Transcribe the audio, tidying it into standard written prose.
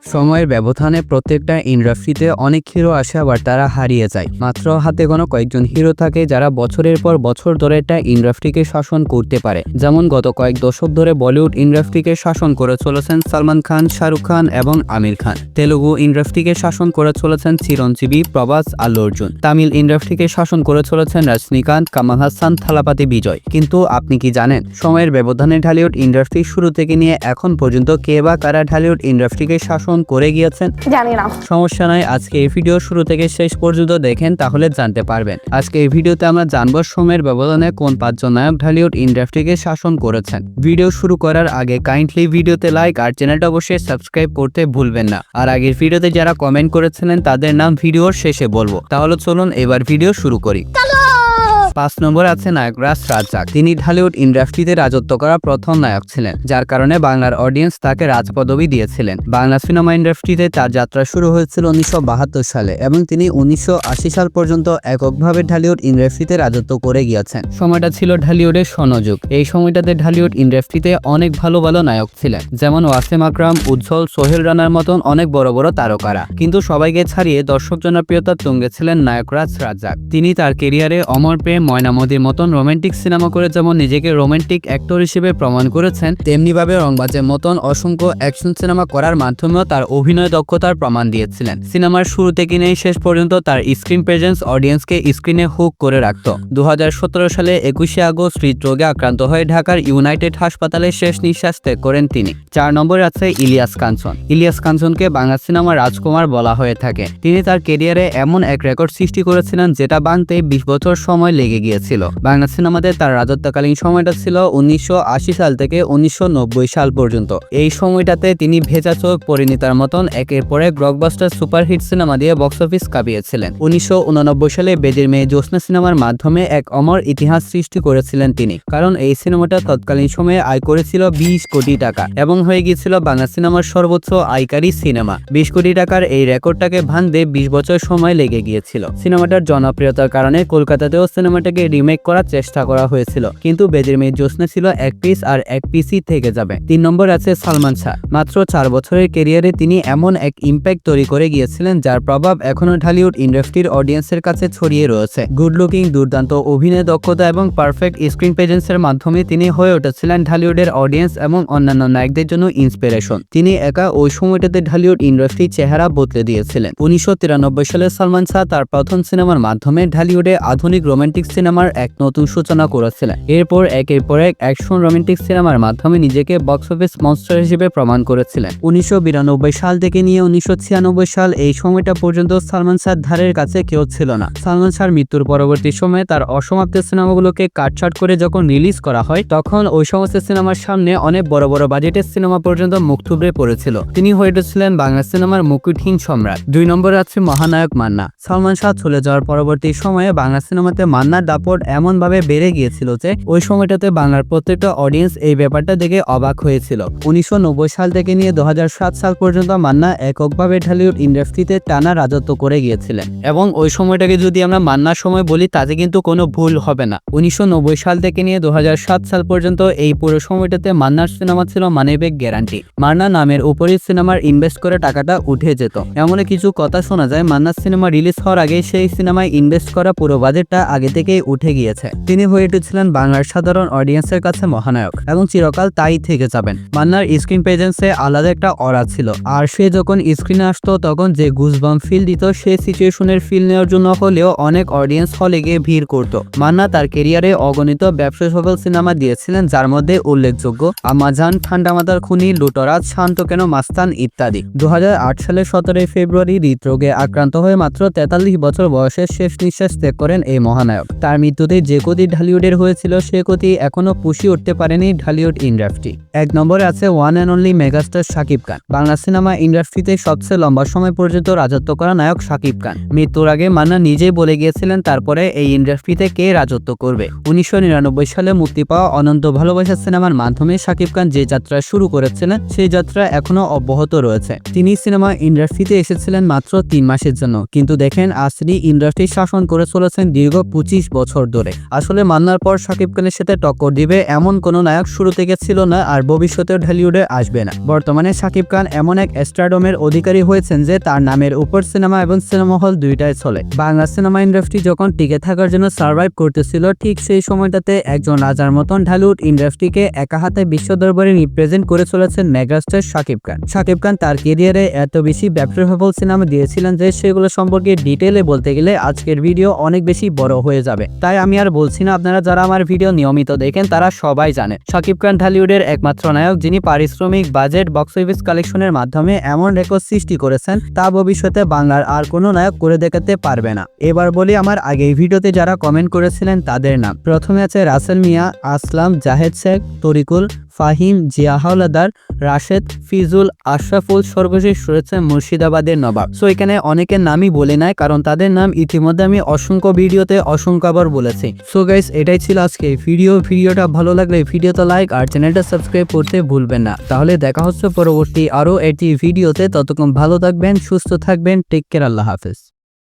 সময়ের ব্যবধানে প্রত্যেকটা ইন্ডাস্ট্রিতে অনেক হিরো আসে, আবার তারা হারিয়ে যায়। মাত্র হাতে গোনা কয়েকজন হিরো থাকে যারা বছরের পর বছর ধরে একটা ইন্ডাস্ট্রিকে শাসন করতে পারে। যেমন গত কয়েক দশক ধরে বলিউড ইন্ডাস্ট্রিকে শাসন করে চলেছেন সালমান খান, শাহরুখ খান এবং আমির খান। তেলুগু ইন্ডাস্ট্রিকে শাসন করে চলেছেন চিরঞ্জীবী, প্রভাস, আল্লু অর্জুন। তামিল ইন্ডাস্ট্রিকে শাসন করে চলেছেন রজনীকান্ত, কামাল হাসান, থালাপাতি বিজয়। কিন্তু আপনি কি জানেন সময়ের ব্যবধানে ঢালিউড ইন্ডাস্ট্রি শুরু থেকে নিয়ে এখন পর্যন্ত কে বা কারা ঢালিউড ইন্ডাস্ট্রিকে শাসন করে গিয়েছেন? জানি না। সমস্যা নাই, আজকে এই ভিডিও শুরু থেকে শেষ পর্যন্ত দেখেন, তাহলে জানতে পারবেন। আজকে এই ভিডিওতে আমরা জানবো সময়ের ব্যবধানে কোন 5 জন নায়ক ঢালিউড ইন্ডাস্ট্রিকে শাসন করেছেন। ভিডিও শুরু করার আগে কাইন্ডলি ভিডিওতে লাইক আর চ্যানেলটা অবশ্যই সাবস্ক্রাইব করতে ভুলবেন না। আর আগের ভিডিওতে যারা কমেন্ট করেছিলেন তাদের নাম ভিডিওর শেষে বলবো। তাহলে চলুন এবার ভিডিও শুরু করি। 5 নম্বরে আছে নায়করাজ রাজ্জাক। তিনি ঢালিউড ইন্ডাস্ট্রিতে রাজত্ব করা প্রথম নায়ক ছিলেন, যার কারণে বাংলার অডিয়েন্স তাকে রাজ পদবি দিয়েছিলেন। বাংলা সিনেমা ইন্ডাস্ট্রিতে তার যাত্রা শুরু হয়েছিল 1972 সালে এবং তিনি 1980 সাল পর্যন্ত এককভাবে ঢালিউড ইন্ডাস্ট্রিতে রাজত্ব করে গিয়েছেন। সময়টা ছিল ঢালিউডের স্বর্ণযুগ। এই সময়টাতে ঢালিউড ইন্ডাস্ট্রিতে অনেক ভালো ভালো নায়ক ছিলেন, যেমন ওয়াসিম আকরাম, উজ্জ্বল, সোহেল রানার মতন অনেক বড় বড় তারকারা। কিন্তু সবাইকে ছাড়িয়ে দর্শক জনপ্রিয়তার তুঙ্গে ছিলেন নায়করাজ রাজ্জাক। তিনি তার কেরিয়ারে অমর প্রেম, ময়নামতির মতন রোমান্টিক সিনেমা করে যেমন নিজেকে রোমান্টিক অ্যাক্টর হিসেবে প্রমাণ করেছেন, তেমনিভাবে রংবাজের মতন অসংখ্য অ্যাকশন সিনেমা করার মাধ্যমেও তার অভিনয় দক্ষতার প্রমাণ দিয়েছিলেন। সিনেমার শুরু থেকে নিয়ে শেষ পর্যন্ত তার স্ক্রিন প্রেজেন্স অডিয়েন্সকে স্ক্রিনে হুক করে রাখত। 2017 সালে 21শে আগস্ট হৃদরোগে আক্রান্ত হয়ে ঢাকার ইউনাইটেড হাসপাতালে শেষ নিঃশ্বাস ত্যাগ করেন তিনি। 4 নম্বরে আছে ইলিয়াস কাঞ্চন। ইলিয়াস কাঞ্চনকে বাংলা সিনেমার রাজকুমার বলা হয়ে থাকে। তিনি তার কেরিয়ারে এমন এক রেকর্ড সৃষ্টি করেছিলেন যেটা ভাঙতে 20 বছর সময় লেগে গিয়েছিল। বাংলা সিনেমাতে তার রাজত্বকালীন সময়টা ছিল 1980 সাল থেকে 1990 সাল পর্যন্ত। এই সময়টাতে তিনি ভেজা চোখ, পরিণীতার মতন একের পর এক ব্লকবাস্টার সুপারহিট সিনেমা দিয়ে বক্স অফিস কাঁপিয়েছিলেন। 1989 সালে বেদের মেয়ে জ্যোৎস্না সিনেমার মাধ্যমে এক অমর ইতিহাস সৃষ্টি করেছিলেন তিনি, কারণ এই সিনেমাটা তৎকালীন সময়ে আয় করেছিল 20 কোটি টাকা এবং হয়ে গিয়েছিল বাংলা সিনেমার সর্বোচ্চ আয়কারী সিনেমা। 20 কোটি টাকার এই রেকর্ডটাকে ভাঙতে 20 বছর সময় লেগে গিয়েছিল। সিনেমাটার জনপ্রিয়তার কারণে কলকাতাতেও সিনেমাটাকে রিমেক করার চেষ্টা করা হয়েছিল, কিন্তু বেদের মেয়ে জ্যোৎস্না ছিল এক পিস আর এক পিসই থেকে যাবে। 3 নম্বর আছে সালমান শাহ। মাত্র 4 বছরের ক্যারিয়ারে তিনি এমন এক ইম্প্যাক্ট তৈরি করে গিয়েছিলেন যার প্রভাব এখনো ঢালিউড ইন্ডাস্ট্রির অডিয়েন্সের কাছে ছড়িয়ে রয়েছে। গুড লুকিং, দুর্দান্ত অভিনয় দক্ষতা এবং পারফেক্ট স্ক্রিন প্রেজেন্সের মাধ্যমে তিনি হয়ে উঠেছিলেন ঢালিউডের অডিয়েন্স এবং অন্যান্য নায়কদের জন্য ইন্সপিরেশন। তিনি একা ওই সময়টাতে ঢালিউড ইন্ডাস্ট্রির চেহারা বদলে দিয়েছিলেন। 1993 সালে সালমান শাহ তার প্রথম সিনেমার মাধ্যমে ঢালিউডে আধুনিক রোমান্টিক সিনেমার এক নতুন সূচনা করেছিলেন। এরপর একের পর এক অ্যাকশন রোমান্টিক সিনেমার মাধ্যমে নিজেকে বক্স অফিস মনস্টার হিসেবে প্রমাণ করেছিলেন। 1992 সাল থেকে নিয়ে 1996 সাল এই সময়টা পর্যন্ত সালমান শাহর ধারের কাছে কেউ ছিল না। সালমান শাহর মৃত্যুর পরবর্তী সময়ে তার অসমাপ্ত সিনেমাগুলোকে কাটছাট করে যখন রিলিজ করা হয়, তখন ওই সমস্ত সিনেমার সামনে অনেক বড় বড় বাজেটের সিনেমা পর্যন্ত মুখ থুবড়ে পড়েছিল। তিনি হয়ে উঠেছিলেন বাংলা সিনেমার মুকুটহীন সম্রাট। 2 নম্বরে আছে মহানায়ক মান্না। সালমান শাহ চলে যাওয়ার পরবর্তী সময়ে বাংলা সিনেমাতে মান্নার দাপট এমন ভাবে বেড়ে গিয়েছিল যে ওই সময়টাতে বাংলার প্রত্যেকটা অডিয়েন্স এই ব্যাপারটা দেখে অবাক হয়েছিল। 1990 সাল থেকে নিয়ে 2007 সাল পর্যন্ত মান্না এককভাবে ঢালিউড ইন্ডাস্ট্রিতে টানা রাজত্ব করে গিয়েছিলেন এবং ওই সময়টাকে যদি আমরা মান্নার সময় বলি তাতে কিন্তু কোনো ভুল হবে না। 1990 সাল থেকে নিয়ে 2007 সাল পর্যন্ত এই পুরো সময়টাতে মান্নার সিনেমা ছিল মানিব্যাগ গ্যারান্টি। মান্না নামের উপরই সিনেমার ইনভেস্ট করে টাকাটা উঠে যেত। এমন কিছু কথা শোনা যায় মান্নার সিনেমা রিলিজ হওয়ার আগে সেই সিনেমায় ইনভেস্ট করা পুরো বাজেটটা আগে থেকেই উঠে গিয়েছে। তিনি হয়ে উঠেছিলেন বাংলার সাধারণ অডিয়েন্সের কাছে মহানায়ক এবং চিরকাল তাই থেকে যাবেন। মান্নার স্ক্রিন প্রেজেন্সে আলাদা একটা অরা ছিল, আর সে যখন স্ক্রিনে আসতো তখন যে গুজবাম্প ফিল দিত, সে সিচুয়েশনের ফিল নেওয়ার জন্য হলেও অনেক অডিয়েন্স হলে গিয়ে ভিড় করত। মান্না তার কেরিয়ারে অগণিত ব্যবসা সফল সিনেমা দিয়েছিলেন, যার মধ্যে উল্লেখযোগ্য আমাজান, ঠান্ডা মাথার খুনি, লুটোরাজ, শান্ত কেন মাস্তান ইত্যাদি। 2008 সালের 17 ফেব্রুয়ারি হৃদরোগে আক্রান্ত হয়ে মাত্র 43 বছর বয়সে শেষ নিঃশ্বাস ত্যাগ করেন এই মহানায়ক। তার মৃত্যুতে যে ক্ষতি ঢালিউডের হয়েছিল সে ক্ষতি এখনো পুষিয়ে উঠতে পারেনি ঢালিউড ইন্ডাস্ট্রি। 1 নম্বরে আছে one and only megastar Shakib Khan. Bangla cinema ইন্ডাস্ট্রিতে সবচেয়ে লম্বা সময় পর্যন্ত রাজত্ব করা নায়ক শাকিব খান। মৃত্যুর আগে মান্না নিজেই বলে গিয়েছিলেন তারপরে এই ইন্ডাস্ট্রিতে কে রাজত্ব করবে। 1999 সালে মুক্তি পাওয়া অনন্ত ভালোবাসা সিনেমার মাধ্যমে শাকিব খান যে যাত্রা শুরু করেছিলেন সেই যাত্রা এখনো অব্যাহত রয়েছে। তিনি সিনেমা ইন্ডাস্ট্রিতে এসেছিলেন মাত্র 3 মাসের জন্য, কিন্তু দেখেন আজ তিনি ইন্ডাস্ট্রি শাসন করে চলেছেন দীর্ঘ 25 বছর ধরে। আসলে মান্নার পর শাকিব খানের সাথে টক্কর দিবে এমন কোনো নায়ক শুরু থেকে ছিল না, আর ভবিষ্যতেও ঢালিউডে আসবে না। বর্তমানে শাকিব খান এমন এক স্টারডমের অধিকারী হয়েছেন যে তার নামের উপর সিনেমা এবং সিনেমা হল দুইটাই চলে। বাংলা সিনেমা ইন্ডাস্ট্রি যখন টিকে থাকার জন্য সার্ভাইভ করতেছিল, ঠিক সেই সময়টাতে একজন রাজার মতন ঢালিউড ইন্ডাস্ট্রিকে একা হাতে বিশ্ব দরবারে রিপ্রেজেন্ট করে চলেছেন মেগাস্টার শাকিব খান। শাকিব খান তার ক্যারিয়ারে এত বেশি ব্যবসাসফল সিনেমা দিয়েছিলেন যে সেগুলো সম্পর্কে ডিটেইলে বলতে গেলে আজকের ভিডিও অনেক বেশি বড় হয়ে যাবে। তাই আমি আর বলছি না, আপনারা যারা আমার ভিডিও নিয়মিত দেখেন তারা সবাই জানে শাকিব খান ঢালিউডের একমাত্র নায়ক যিনি পারিশ্রমিক, বাজেট, বক্স অফিস কালেকশনের মাধ্যমে এমন রেকর্ড সৃষ্টি করেছেন তা ভবিষ্যতে বাংলার আর কোনো নায়ক করে দেখাতে পারবে না। এবার বলি আমার আগের ভিডিওতে যারা কমেন্ট করেছিলেন তাদের নাম। প্রথমে আছে রাসেল মিয়া, আসলাম, জাহেদ শেখ, তরিকুল, ফাহিম, জিয়া হাওলাদার, রাশেদ, ফিজুল, আশরাফুল, সর্বশেষ রয়েছে মুর্শিদাবাদের নবাব। সো এখানে অনেকের নামই বলে নাই, কারণ তাদের নাম ইতিমধ্যে আমি অসংখ্য ভিডিওতে অসংখ্যবার বলেছি। সো গাইস, এটাই ছিল আজকে ভিডিওটা ভালো লাগলে ভিডিওতে লাইক আর চ্যানেলটা সাবস্ক্রাইব করতে ভুলবেন না। তাহলে দেখা হচ্ছে পরবর্তী আরো একটি ভিডিওতে। ততক্ষণ ভালো থাকবেন, সুস্থ থাকবেন, টেক কেয়ার, আল্লাহ হাফেজ।